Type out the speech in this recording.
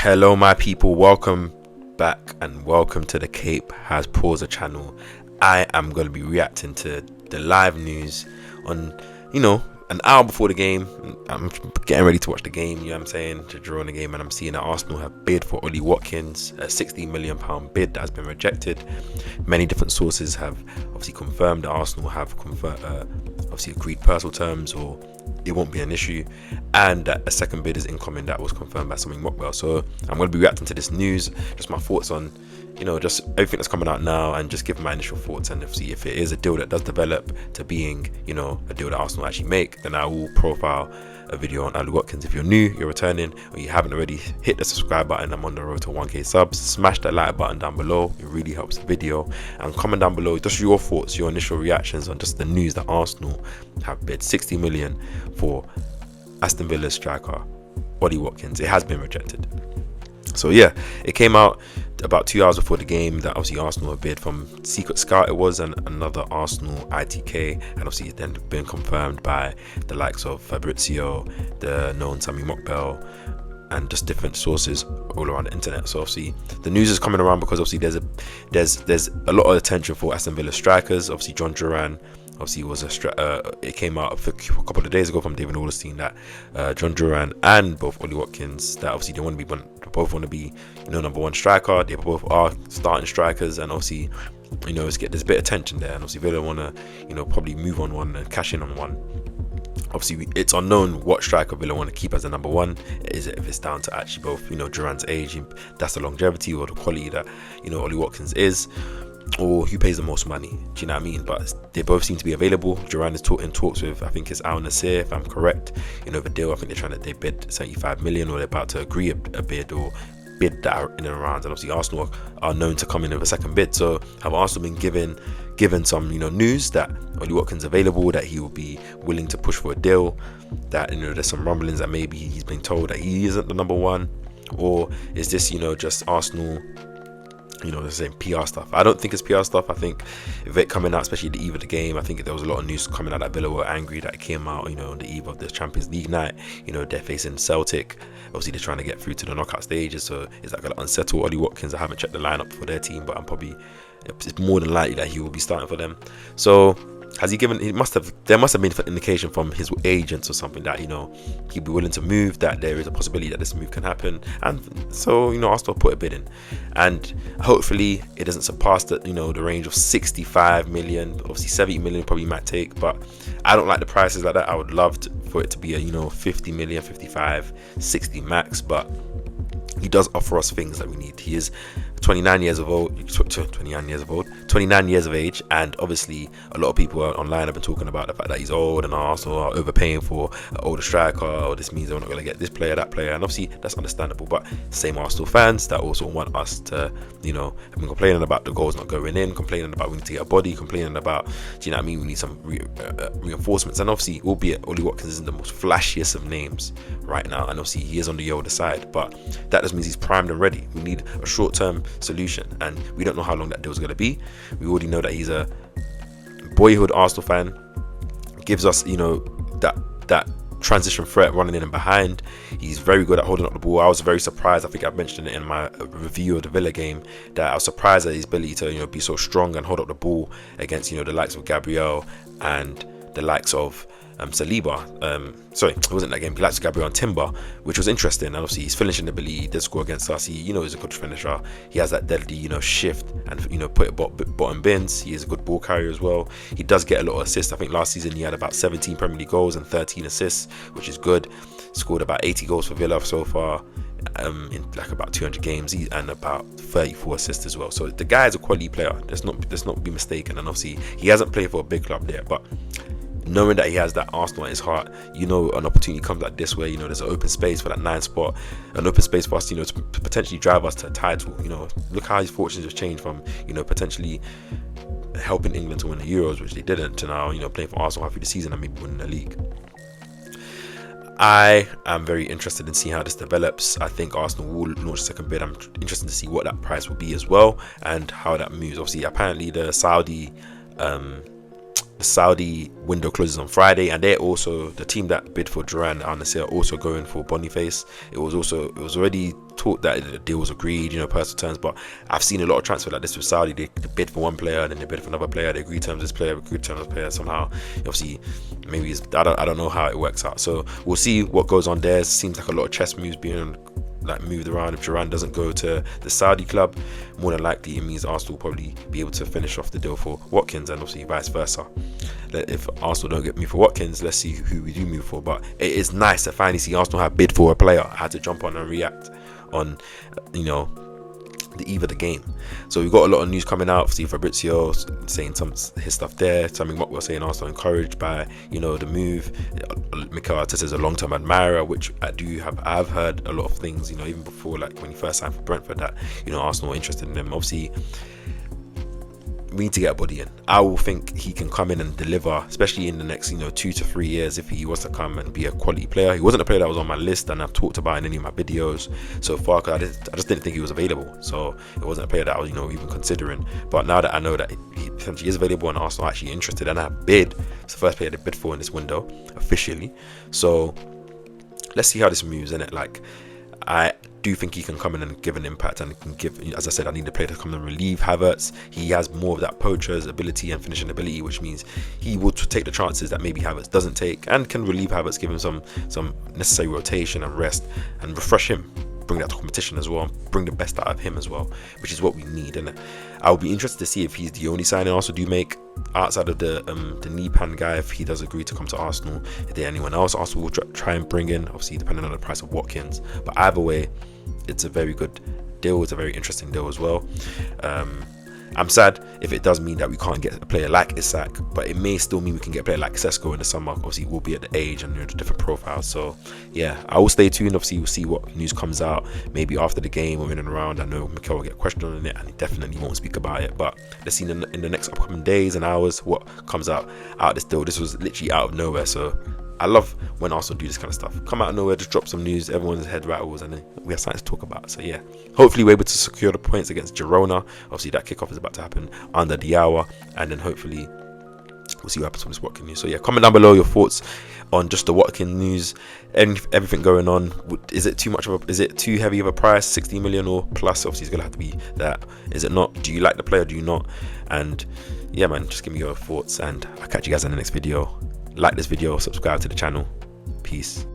Hello my people, welcome back and welcome to the KAPE has paused channel. I am going to be reacting to the live news on, an hour before the game. I'm getting ready to watch the game, you know what I'm saying, to draw in the game, and I'm seeing that Arsenal have bid for Ollie Watkins, a £60 million bid that has been rejected. Many different sources have obviously confirmed that Arsenal have obviously agreed personal terms, or it won't be an issue, and that a second bid is incoming that was confirmed by Ollie Watkins. So I'm going to be reacting to this news, just my thoughts on just everything that's coming out now, and just give my initial thoughts. And if it is a deal that does develop to being a deal that Arsenal actually make, then I will profile a video on Ollie Watkins. If you're new, you're returning, or you haven't already, hit the subscribe button. I'm on the road to 1k subs. Smash that like button down below, it really helps the video, and comment down below just your thoughts, your initial reactions on just the news that Arsenal have bid 60 million for Aston Villa striker Ollie Watkins. It has been rejected. So yeah, it came out about 2 hours before the game that obviously Arsenal have bid from Secret Scout, it was, and another Arsenal ITK, and obviously it's then been confirmed by the likes of Fabrizio, the known Sammy Mockbell, and just different sources all around the internet. So obviously the news is coming around because obviously there's a lot of attention for Aston Villa strikers. Obviously John Duran obviously was it came out a couple of days ago from David Ornstein that John Duran and both Ollie Watkins, that obviously they both want to be number one striker. They both are starting strikers, and obviously there's a bit of tension there, and obviously Villa want to probably move on one and cash in on one. Obviously it's unknown what striker Villa want to keep as the number one. Is it if it's down to actually both Duran's age, that's the longevity or the quality that Ollie Watkins is, or who pays the most money? Do you know what I mean? But they both seem to be available. Duran is in talks with, I think it's Al Nassr, if I'm correct, the deal. I think they bid 75 million, or they're about to agree a bid, or bid that are in and around. And obviously Arsenal are known to come in with a second bid. So have Arsenal been given some news that Ollie Watkins available, that he will be willing to push for a deal, that there's some rumblings that maybe he's been told that he isn't the number one? Or is this just Arsenal the same PR stuff? I don't think it's PR stuff. I think if it coming out, especially the eve of the game, I think there was a lot of news coming out that Villa were angry that it came out on the eve of the Champions League night. They're facing Celtic. Obviously they're trying to get through to the knockout stages, so is that going to unsettle Ollie Watkins? I haven't checked the lineup for their team, but it's more than likely that he will be starting for them. So has he given? There must have been an indication from his agents or something that he'd be willing to move, that there is a possibility that this move can happen, and so Arsenal put a bid in, and hopefully it doesn't surpass the the range of 65 million. Obviously 70 million probably might take, but I don't like the prices like that. I would love for it to be a 50 million, 55, 60 max, but he does offer us things that we need. He is 29 years of age, and obviously a lot of people online have been talking about the fact that he's old and Arsenal are overpaying for an older striker, or this means they're not going to get this player, that player, and obviously that's understandable. But same Arsenal fans that also want us to have been complaining about the goals not going in, complaining about we need to get a body, complaining about we need some reinforcements. And obviously, albeit Ollie Watkins isn't the most flashiest of names right now, and obviously he is on the older side, but that just means he's primed and ready. We need a short-term solution, and we don't know how long that deal is going to be. We already know that he's a boyhood Arsenal fan, gives us that transition threat running in and behind. He's very good at holding up the ball. I was very surprised, I think I've mentioned it in my review of the Villa game, that I was surprised at his ability to be so strong and hold up the ball against the likes of Gabriel and the likes of Saliba. Sorry, it wasn't that game. He likes Gabriel and Timber, which was interesting. And obviously his finishing ability, he did score against us. He he's a good finisher. He has that deadly shift and put it bottom bins. He is a good ball carrier as well. He does get a lot of assists. I think last season he had about 17 Premier League goals and 13 assists, which is good. Scored about 80 goals for Villa so far in about 200 games, and about 34 assists as well. So the guy is a quality player. Let's not be mistaken. And obviously he hasn't played for a big club there, but knowing that he has that Arsenal in his heart, an opportunity comes like this where there's an open space for that 9 spot, an open space for us to potentially drive us to a title. Look how his fortunes have changed from potentially helping England to win the Euros, which they didn't, to now playing for Arsenal halfway the season and maybe winning the league. I am very interested in seeing how this develops. I think Arsenal will launch a second bid. I'm interested to see what that price will be as well, and how that moves. Obviously, apparently the Saudi window closes on Friday, and they're also the team that bid for Duran Al Nassr are also going for Boniface. It was already thought that the deal was agreed, personal terms, but I've seen a lot of transfer like this with Saudi. They bid for one player, then they bid for another player, they agree terms with this player, agree terms with this player. Somehow, obviously, maybe I don't know how it works out. So we'll see what goes on there. It seems like a lot of chess moves being moved around. If Duran doesn't go to the Saudi club, more than likely it means Arsenal will probably be able to finish off the deal for Watkins, and obviously vice versa. If Arsenal don't get me for Watkins, let's see who we do move for. But it is nice to finally see Arsenal have bid for a player. I had to jump on and react on the eve of the game. So we've got a lot of news coming out. See Fabrizio saying his stuff there. Something what we're saying, Arsenal encouraged by the move. Mikel Arteta is a long-term admirer, which I've heard a lot of things. Even before, like when he first signed for Brentford, that Arsenal were interested in him. Obviously, we need to get a body in. I will think he can come in and deliver, especially in the next 2 to 3 years, if he was to come and be a quality player. He wasn't a player that was on my list and I've talked about in any of my videos so far, because I just didn't think he was available. So it wasn't a player that I was even considering. But now that I know that he potentially is available and Arsenal are actually interested, and I bid, it's the first player they bid for in this window officially. So let's see how this moves, innit? Like, I do think he can come in and give an impact, and can give, as I said, I need the player to come and relieve Havertz. He has more of that poacher's ability and finishing ability, which means he will take the chances that maybe Havertz doesn't take, and can relieve Havertz, give him some necessary rotation and rest, and refresh him, bring that to competition as well, bring the best out of him as well, which is what we need. And I'll be interested to see if he's the only signing Arsenal do make outside of the knee pan guy. If he does agree to come to Arsenal, if there's anyone else Arsenal will try and bring in, obviously depending on the price of Watkins. But either way, it's a very good deal. It's a very interesting deal as well. I'm sad if it does mean that we can't get a player like Isak, but it may still mean we can get a player like Sesko in the summer. Obviously, we'll be at the age and the different profiles. So yeah, I will stay tuned. Obviously, we'll see what news comes out, maybe after the game or in and around. I know Mikel will get questioned on it and he definitely won't speak about it, but let's see in the next upcoming days and hours what comes out of this deal. This was literally out of nowhere, so I love when Arsenal do this kind of stuff. Come out of nowhere, just drop some news, everyone's head rattles, and then we have something to talk about. So yeah, hopefully we're able to secure the points against Girona. Obviously that kickoff is about to happen under the hour, and then hopefully we'll see what happens from this Watkins news. So yeah, comment down below your thoughts on just the Watkins news and everything going on. Is it too heavy of a price, 60 million or plus? Obviously it's gonna have to be that. Is it not? Do you like the player? Do you not? And yeah, man, just give me your thoughts, and I'll catch you guys in the next video. Like this video, subscribe to the channel. Peace.